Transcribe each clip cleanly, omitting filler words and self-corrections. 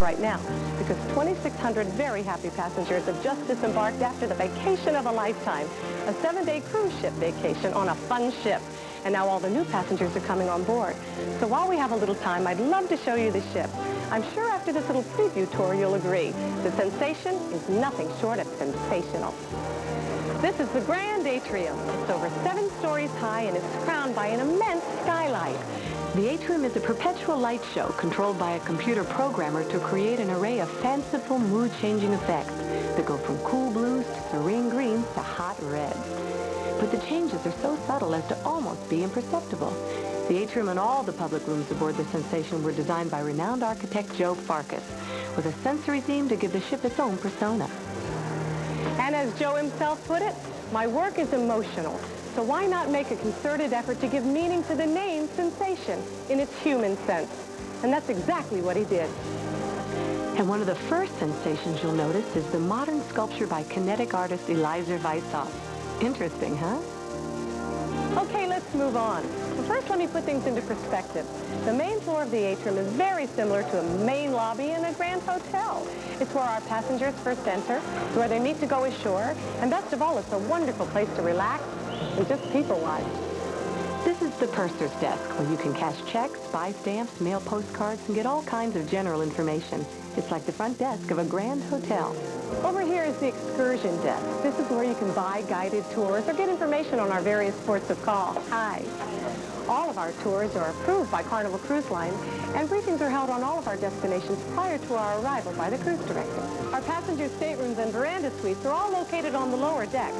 right now, because 2,600 very happy passengers have just disembarked after the vacation of a lifetime, a 7-day cruise ship vacation on a fun ship. And now all the new passengers are coming on board. So while we have a little time, I'd love to show you the ship. I'm sure after this little preview tour, you'll agree. The sensation is nothing short of sensational. This is the Grand Atrium. It's over 7 stories high and it's crowned by an immense skylight. The atrium is a perpetual light show controlled by a computer programmer to create an array of fanciful mood-changing effects that go from cool blues to serene greens to hot reds. But the changes are so subtle as to almost be imperceptible. The atrium and all the public rooms aboard the Sensation were designed by renowned architect Joe Farkas, with a sensory theme to give the ship its own persona. And as Joe himself put it, my work is emotional, so why not make a concerted effort to give meaning to the name Sensation in its human sense? And that's exactly what he did. And one of the first sensations you'll notice is the modern sculpture by kinetic artist Eliezer Weisshoff. Interesting, huh? Okay, let's move on. But first, let me put things into perspective. The main floor of the atrium is very similar to a main lobby in a grand hotel. It's where our passengers first enter. It's where they meet to go ashore. And best of all, it's a wonderful place to relax and just people-watch. This is the purser's desk, where you can cash checks, buy stamps, mail postcards, and get all kinds of general information. It's like the front desk of a grand hotel. Over here is the excursion desk. This is where you can buy guided tours or get information on our various ports of call. Hi. All of our tours are approved by Carnival Cruise Line, and briefings are held on all of our destinations prior to our arrival by the cruise director. Our passenger staterooms and veranda suites are all located on the lower deck.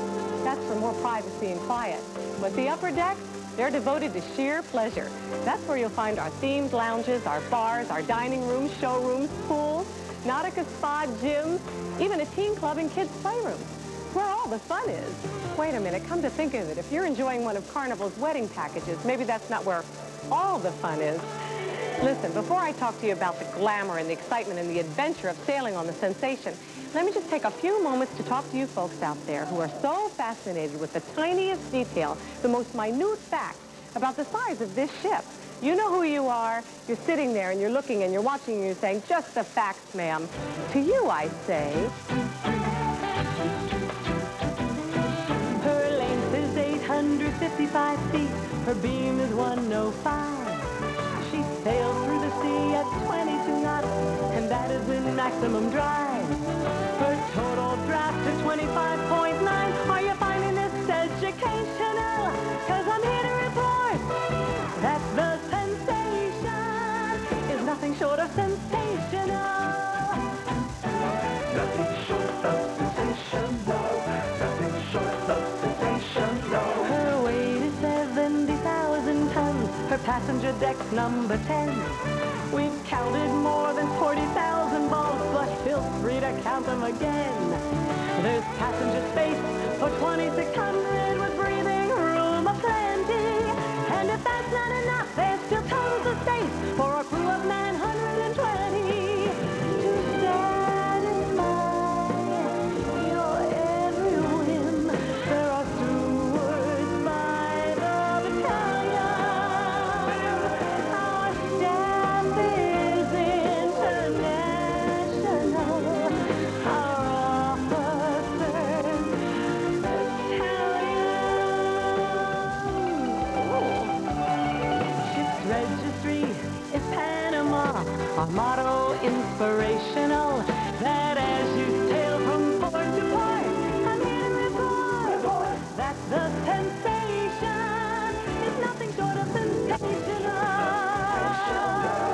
That's for more privacy and quiet. But the upper decks, they're devoted to sheer pleasure. That's where you'll find our themed lounges, our bars, our dining rooms, showrooms, pools, Nautica spa, gyms, even a teen club and kids' playroom. It's where all the fun is. Wait a minute, come to think of it, if you're enjoying one of Carnival's wedding packages, maybe that's not where all the fun is. Listen, before I talk to you about the glamour and the excitement and the adventure of sailing on the Sensation, let me just take a few moments to talk to you folks out there who are so fascinated with the tiniest detail, the most minute fact about the size of this ship. You know who you are. You're sitting there and you're looking and you're watching and you're saying, just the facts, ma'am. To you, I say, her length is 855 feet. Her beam is 105. She sails through the sea at 22 knots, and that is in maximum drive. Her total draft is 25.9. Are you finding this educational? 'Cause I'm here to report that the sensation is nothing short of sensational. Nothing short of sensational. Nothing short of sensational. Her weight is 70,000 tons. Her passenger deck's number 10. We've counted more than 40,000 bulbs, but feel free to count them again. There's passenger space for 2,600 with breathing room aplenty. And if that's not enough, there's still tons of space for a crew of 920 to satisfy your every whim. There are stewards by the battalion. Our staff is international. Our officers registry is Panama, our motto inspirational, that as you sail from port to port, I'm here to report that the Sensation is nothing short of sensational. Nothing short of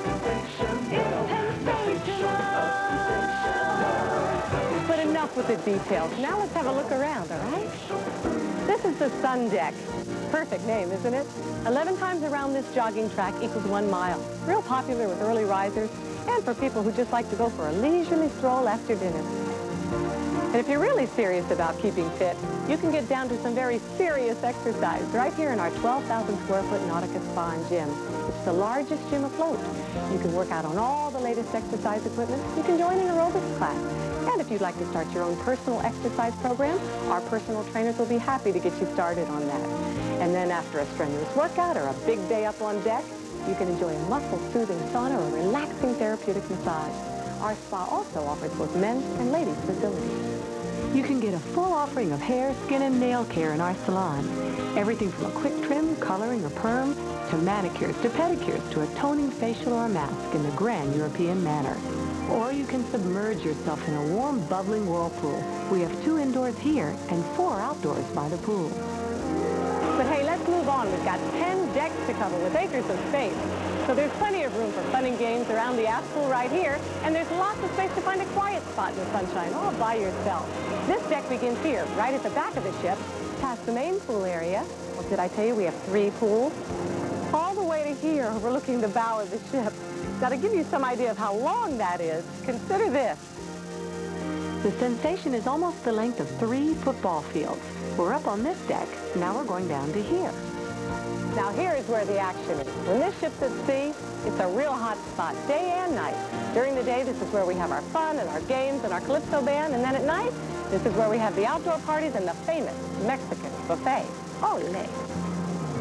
sensational. It's sensational. But enough with the details. Now let's have a look around, all right? This is the sun deck. Perfect name, isn't it? 11 times around this jogging track equals 1 mile. Real popular with early risers and for people who just like to go for a leisurely stroll after dinner. And if you're really serious about keeping fit, you can get down to some very serious exercise right here in our 12,000 square foot Nautica spa and gym. It's the largest gym afloat. You can work out on all the latest exercise equipment. You can join an aerobics class. And if you'd like to start your own personal exercise program, our personal trainers will be happy to get you started on that. And then after a strenuous workout or a big day up on deck, You can enjoy a muscle-soothing sauna or relaxing therapeutic massage. Our spa also offers both men's and ladies' facilities. You can get a full offering of hair, skin, and nail care in our salon. Everything from a quick trim, coloring, or perm, to manicures, to pedicures, to a toning facial or a mask in the grand European manner. Or you can submerge yourself in a warm, bubbling whirlpool. We have 2 indoors here and 4 outdoors by the pool. But hey, let's move on. We've got 10 decks to cover with acres of space. So there's plenty of room for fun and games around the aft pool right here, and there's lots of space to find a quiet spot in the sunshine all by yourself. This deck begins here, right at the back of the ship, past the main pool area. Well, did I tell you we have 3 pools? All the way to here, overlooking the bow of the ship. Now, to give you some idea of how long that is, consider this. The Sensation is almost the length of 3 football fields. We're up on this deck. Now we're going down to here. Now, here is where the action is. When this ship's at sea, it's a real hot spot, day and night. During the day, this is where we have our fun and our games and our calypso band. And then at night, this is where we have the outdoor parties and the famous Mexican buffet. Ole!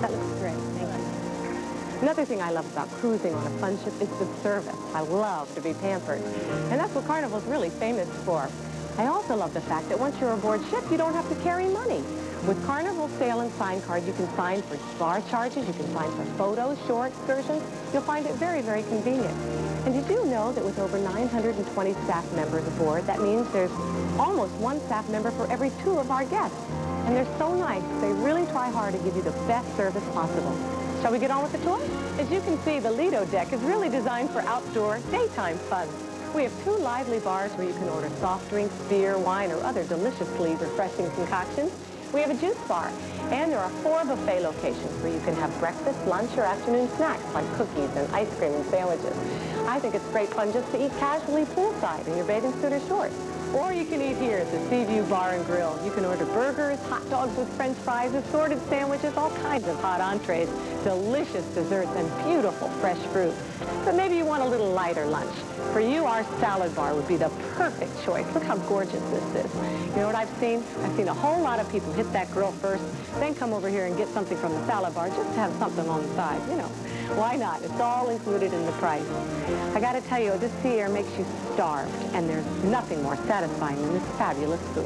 That looks great. Thank you. Another thing I love about cruising on a fun ship is the service. I love to be pampered. And that's what Carnival's really famous for. I also love the fact that once you're aboard ship, you don't have to carry money. With Carnival Sail and Sign Card, you can sign for bar charges, you can sign for photos, shore excursions. You'll find it very, very convenient. And did you know that with over 920 staff members aboard, that means there's almost 1 staff member for every 2 of our guests. And they're so nice. They really try hard to give you the best service possible. Shall we get on with the tour? As you can see, the Lido deck is really designed for outdoor, daytime fun. We have 2 lively bars where you can order soft drinks, beer, wine, or other deliciously refreshing concoctions. We have a juice bar, and there are 4 buffet locations where you can have breakfast, lunch, or afternoon snacks like cookies and ice cream and sandwiches. I think it's great fun just to eat casually poolside in your bathing suit or shorts. Or you can eat here at the Seaview Bar and Grill. You can order burgers, hot dogs with French fries, assorted sandwiches, all kinds of hot entrees, delicious desserts, and beautiful fresh fruit. But maybe you want a little lighter lunch. For you, our salad bar would be the perfect choice. Look how gorgeous this is. You know what I've seen? I've seen a whole lot of people hit that grill first, then come over here and get something from the salad bar just to have something on the side. You know, why not? It's all included in the price. I got to tell you, this sea air makes you starved, and there's nothing more satisfying than this fabulous food.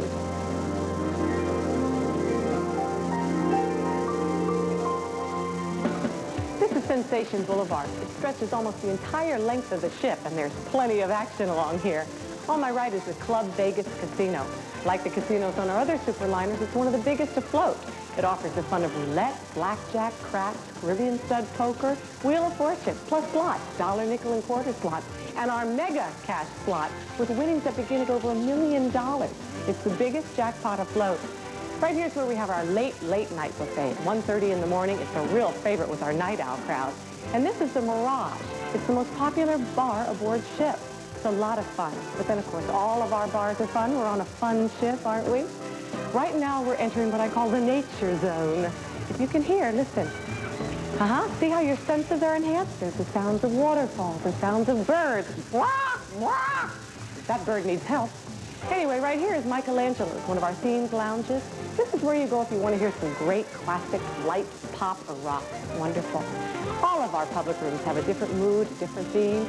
This is Sensation Boulevard. It stretches almost the entire length of the ship, and there's plenty of action along here. On my right is the Club Vegas Casino. Like the casinos on our other superliners, it's one of the biggest afloat. It offers the fun of roulette, blackjack, craps, Caribbean stud poker, Wheel of Fortune, plus slots, dollar, nickel, and quarter slots, and our mega cash slot with winnings that begin at over $1 million. It's the biggest jackpot afloat. Right here's where we have our late night buffet. 1:30 in the morning. It's a real favorite with our night owl crowd. And this is the Mirage. It's the most popular bar aboard ship. It's a lot of fun. But then, of course, all of our bars are fun. We're on a fun ship, aren't we? Right now, we're entering what I call the nature zone. If you can hear, listen. See how your senses are enhanced? There's the sounds of waterfalls, the sounds of birds. Wah! Wah! That bird needs help. Anyway, right here is Michelangelo's, one of our themed lounges. This is where you go if you want to hear some great classic light, pop, or rock. Wonderful. All of our public rooms have a different mood, a different theme.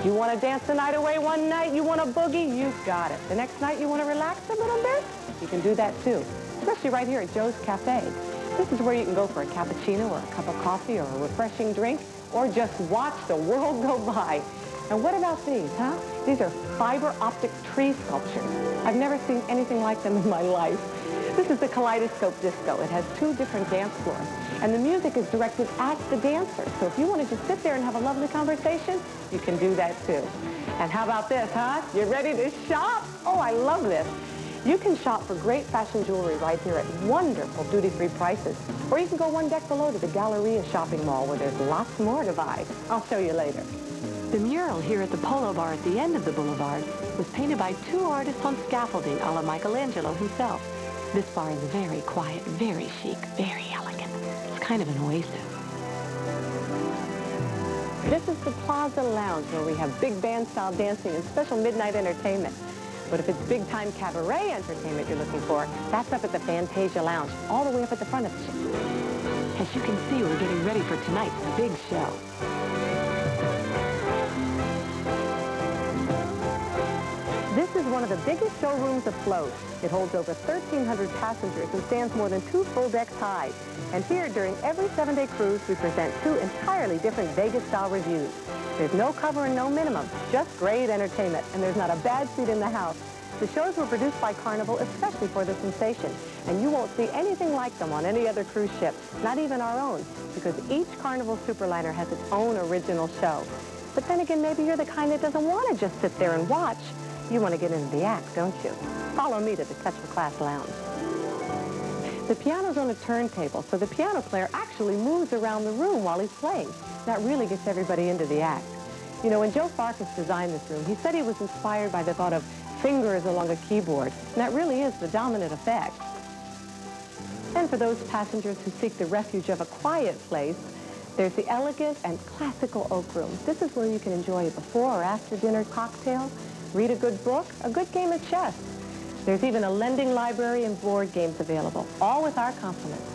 You want to dance the night away one night, you want to boogie, you've got it. The next night you want to relax a little bit, you can do that too. Especially right here at Joe's Cafe. This is where you can go for a cappuccino or a cup of coffee or a refreshing drink, or just watch the world go by. And what about these, huh? These are fiber optic tree sculptures. I've never seen anything like them in my life. This is the Kaleidoscope Disco. It has 2 different dance floors, and the music is directed at the dancers. So if you want to just sit there and have a lovely conversation, you can do that too. And how about this, huh? You ready to shop? Oh, I love this. You can shop for great fashion jewelry right here at wonderful duty-free prices. Or you can go 1 deck below to the Galleria shopping mall where there's lots more to buy. I'll show you later. The mural here at the Polo Bar at the end of the boulevard was painted by 2 artists on scaffolding, a la Michelangelo himself. This bar is very quiet, very chic, very elegant. It's kind of an oasis. This is the Plaza Lounge, where we have big band-style dancing and special midnight entertainment. But if it's big-time cabaret entertainment you're looking for, that's up at the Fantasia Lounge, all the way up at the front of the ship. As you can see, we're getting ready for tonight's big show. This is one of the biggest showrooms afloat. It holds over 1,300 passengers and stands more than 2 full decks high. And here, during every 7-day cruise, we present 2 entirely different Vegas-style reviews. There's no cover and no minimum, just great entertainment, and there's not a bad seat in the house. The shows were produced by Carnival especially for the sensation, and you won't see anything like them on any other cruise ship, not even our own, because each Carnival superliner has its own original show. But then again, maybe you're the kind that doesn't want to just sit there and watch. You want to get into the act, don't you? Follow me to the Touch of Class Lounge. The piano's on a turntable, so the piano player actually moves around the room while he's playing. That really gets everybody into the act. You know, when Joe Farkas designed this room, he said he was inspired by the thought of fingers along a keyboard, and that really is the dominant effect. And for those passengers who seek the refuge of a quiet place, there's the elegant and classical Oak Room. This is where you can enjoy a before or after dinner cocktail, read a good book, a good game of chess. There's even a lending library and board games available, all with our compliments.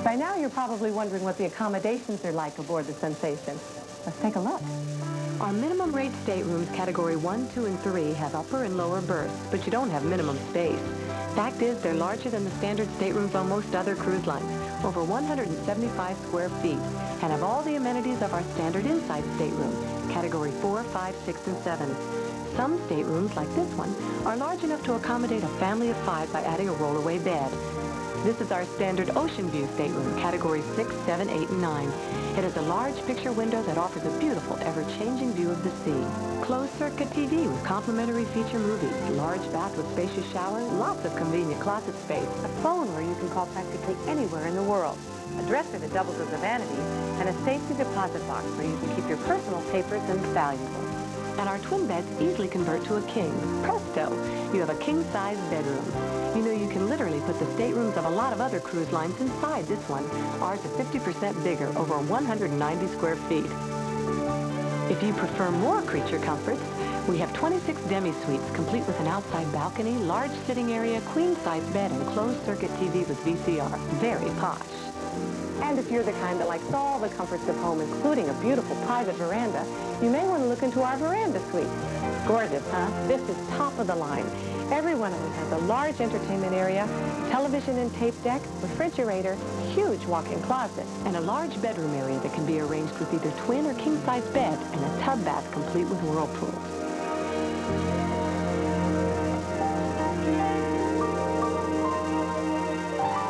By now, you're probably wondering what the accommodations are like aboard the Sensation. Let's take a look. Our minimum rate staterooms, Category 1, 2, and 3, have upper and lower berths, but you don't have minimum space. Fact is, they're larger than the standard staterooms on most other cruise lines, over 175 square feet, and have all the amenities of our standard inside stateroom, Category 4, 5, 6, and 7. Some staterooms, like this one, are large enough to accommodate a family of 5 by adding a rollaway bed. This is our standard ocean view stateroom, Category 6, 7, 8, and 9. It has a large picture window that offers a beautiful, ever-changing view of the sea. Closed-circuit TV with complimentary feature movies, large bath with spacious shower, lots of convenient closet space, A phone where you can call practically anywhere in the world, a dresser that doubles as a vanity, and a safety deposit box where you can keep your personal papers and valuables. and our twin beds easily convert to a king. Presto! You have a king-size bedroom. You know, you can literally put the staterooms of a lot of other cruise lines inside this one. Ours is 50% bigger, over 190 square feet. If you prefer more creature comforts, we have 26 demi-suites, complete with an outside balcony, large sitting area, queen-size bed, and closed-circuit TV with VCR. Very posh. And if you're the kind that likes all the comforts of home, including a beautiful private veranda, you may want to look into our veranda suite. Gorgeous, huh? This is top of the line. Every one of them has a large entertainment area, television and tape deck, refrigerator, huge walk-in closet, And a large bedroom area that can be arranged with either twin or king-size bed, and a tub bath complete with whirlpool.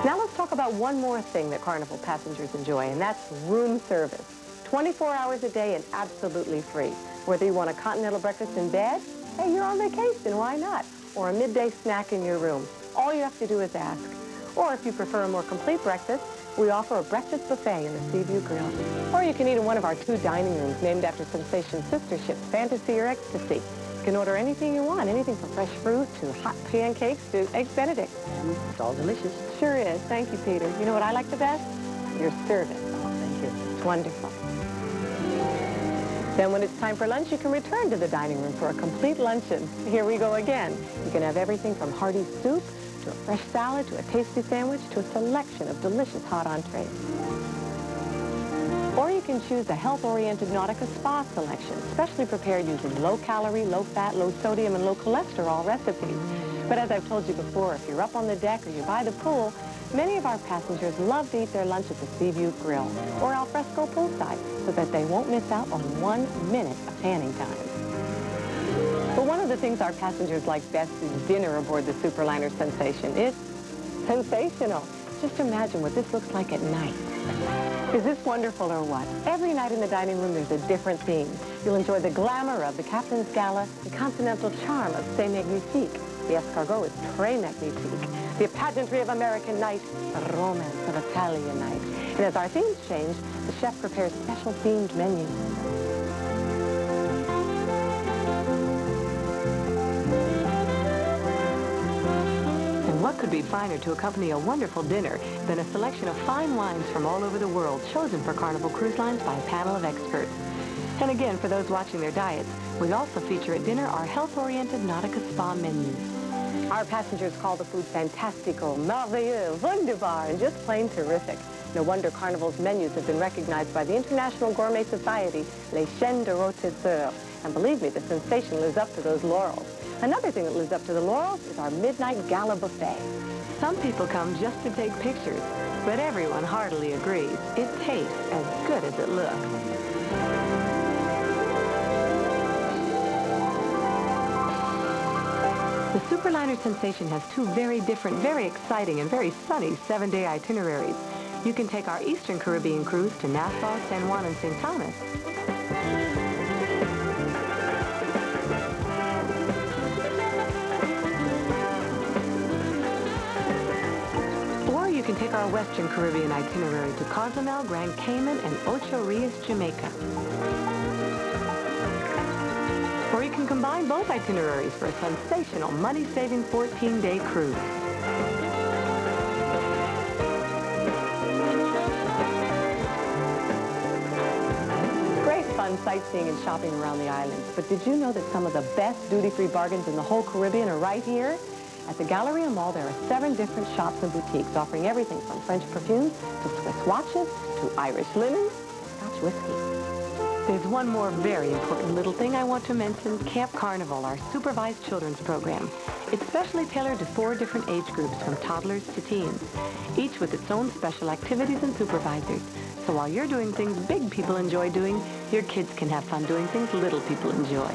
Now let's talk about one more thing that Carnival passengers enjoy, and that's room service. 24 hours a day and absolutely free. Whether you want a continental breakfast in bed, hey, you're on vacation, why not? Or a midday snack in your room. All you have to do is ask. Or if you prefer a more complete breakfast, we offer a breakfast buffet in the Seaview Grill. Or you can eat in one of our 2 dining rooms named after Sensation sister ships, Fantasy or Ecstasy. You can order anything you want, anything from fresh fruit to hot pancakes to eggs Benedict. It's all delicious. Sure is. Thank you, Peter. You know what I like the best? Your service. Thank you. It's wonderful. Then when it's time for lunch, you can return to the dining room for a complete luncheon. Here we go again. You can have everything from hearty soup to a fresh salad to a tasty sandwich to a selection of delicious hot entrees. Or you can choose the health-oriented Nautica Spa selection, specially prepared using low-calorie, low-fat, low-sodium, and low-cholesterol recipes. But as I've told you before, if you're up on the deck or you're by the pool, many of our passengers love to eat their lunch at the Seaview Grill or al fresco poolside so that they won't miss out on 1 minute of tanning time. But one of the things our passengers like best is dinner aboard the Superliner Sensation. It's sensational. Just imagine what this looks like at night. Is this wonderful or what? Every night in the dining room there's a different theme. You'll enjoy the glamour of the Captain's Gala, the continental charm of C'est Magnifique. The escargot is Très Magnifique. The pageantry of American night, the romance of Italian night. And as our themes change, the chef prepares special themed menus. And what could be finer to accompany a wonderful dinner than a selection of fine wines from all over the world chosen for Carnival Cruise Lines by a panel of experts. And again, for those watching their diets, we also feature at dinner our health-oriented Nautica Spa menus. Our passengers call the food fantastico, merveilleux, wunderbar, and just plain terrific. No wonder Carnival's menus have been recognized by the International Gourmet Society, les chaînes de rôtisseurs. And believe me, the sensation lives up to those laurels. Another thing that lives up to the laurels is our midnight gala buffet. Some people come just to take pictures, but everyone heartily agrees it tastes as good as it looks. The Superliner Sensation has two very different, very exciting, and very sunny 7-day itineraries. You can take our Eastern Caribbean cruise to Nassau, San Juan, and St. Thomas. Or you can take our Western Caribbean itinerary to Cozumel, Grand Cayman, and Ocho Rios, Jamaica. Or you can combine both itineraries for a sensational, money-saving 14-day cruise. Great fun sightseeing and shopping around the islands. But did you know that some of the best duty-free bargains in the whole Caribbean are right here? At the Galleria Mall, there are 7 different shops and boutiques offering everything from French perfumes to Swiss watches to Irish linens to Scotch whiskey. There's one more very important little thing I want to mention, Camp Carnival, our supervised children's program. It's specially tailored to 4 different age groups, from toddlers to teens, each with its own special activities and supervisors. So while you're doing things big people enjoy doing, your kids can have fun doing things little people enjoy.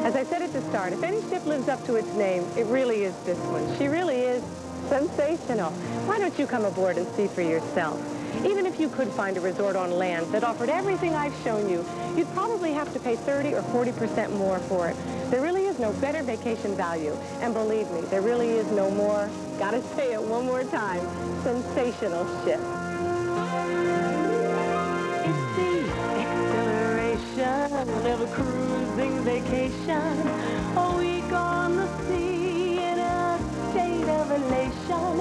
As I said at the start, if any ship lives up to its name, it really is this one. She really is sensational. Why don't you come aboard and see for yourself? Even if you could find a resort on land that offered everything I've shown you, you'd probably have to pay 30 or 40% more for it. There really is no better vacation value. And believe me, there really is no more, gotta say it one more time, sensational ship. It's the exhilaration of a cruising vacation, a week on the sea in a state of elation,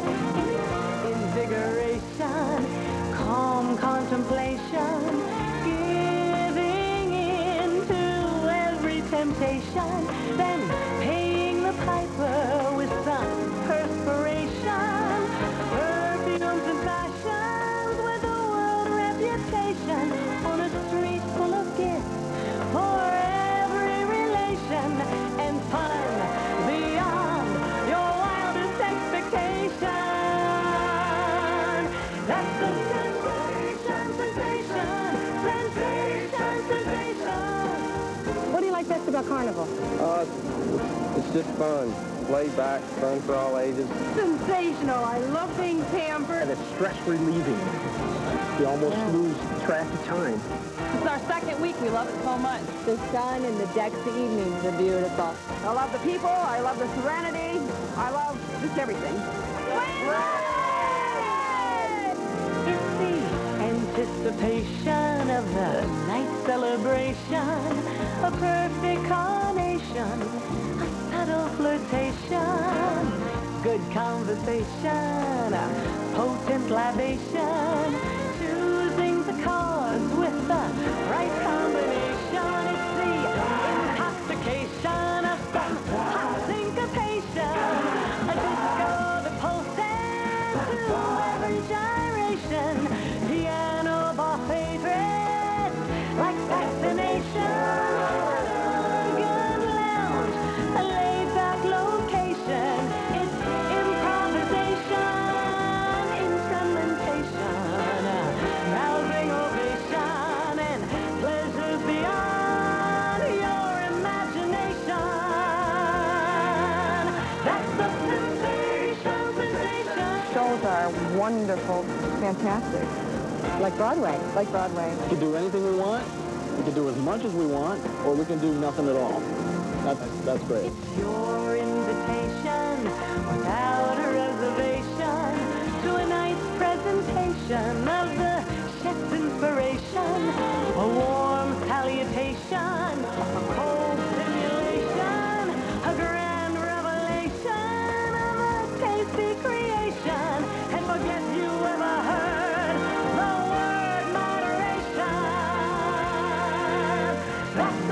invigoration, calm contemplation, giving in to every temptation, then paying the piper with some perspiration, perfumes and fashions with a world reputation, on a street full of gifts for every relation, and fun beyond your wildest expectation. That's the sensation, sensation, sensation. What do you like best about Carnival? It's just fun. Laid back, fun for all ages. Sensational. I love being pampered. And it's stress relieving. You almost lose track of time. It's our second week. We love it so much. The sun and the decks, the evenings are beautiful. I love the people. I love the serenity. I love just everything. It's the anticipation of the night celebration, a perfect carnation, a subtle flirtation, good conversation, a potent libation, choosing the cause with the right combination. It's the intoxication of some hot syncopation, a disco that pulsates to every gyration, piano bar favorite, like fascination, organ lounge, a laid-back location. It's improvisation, instrumentation, rousing ovation, and pleasures beyond your imagination. That's the sensation, sensation. Shows are wonderful, fantastic. Like Broadway. Like Broadway. We can do anything we want. We can do as much as we want, or we can do nothing at all. That's great. It's your invitation without a reservation to a night's presentation of the chef's inspiration, a warm salutation, a cold stimulation, a grand revelation of a tasty creation, and forget you ever heard the word moderation. That's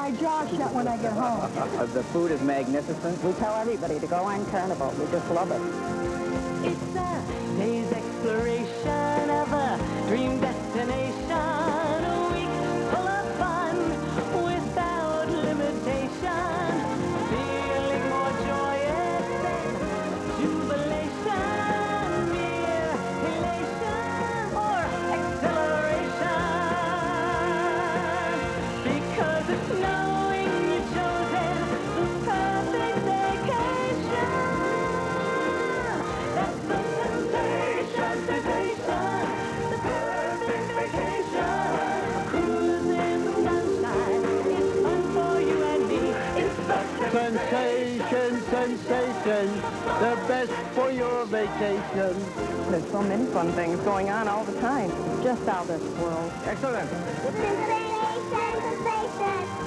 my jaw shut when I get home. The food is magnificent. We tell everybody to go on Carnival. We just love it. It's a day's exploration of a dream destination. A week full of fun without limitation. Feeling more joyous than jubilation. Mere elation or exhilaration. Because it's knowing you've chosen the perfect vacation. That's the sensation, the perfect vacation. Cruising in the sunshine, it's fun for you and me. It's the Sensation, sensation, the best for your vacation. There's so many fun things going on all the time. Just out of this world. Excellent. Sensation.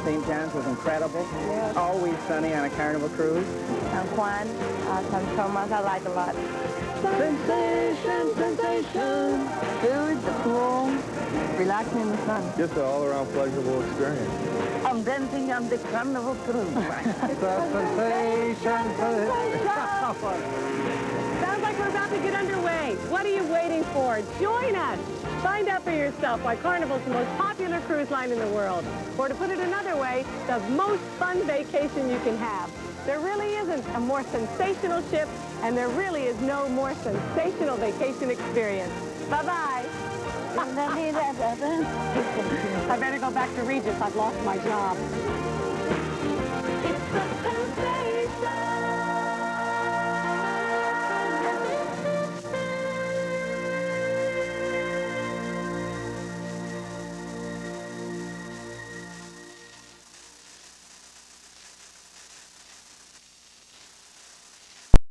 St. John's was incredible. Always sunny on a Carnival cruise. I'm Juan. San Thomas. I like a lot. Sensation, sensation. Food, the pool, relaxing in the sun. Just an all-around pleasurable experience. I'm dancing on the Carnival cruise. Sensation, Sounds like we're about to get underway. What are you waiting for? Join us. Find out for yourself why Carnival's the most popular cruise line in the world. Or to put it another way, the most fun vacation you can have. There really isn't a more sensational ship, and there really is no more sensational vacation experience. Bye-bye. I better go back to Regis. I've lost my job.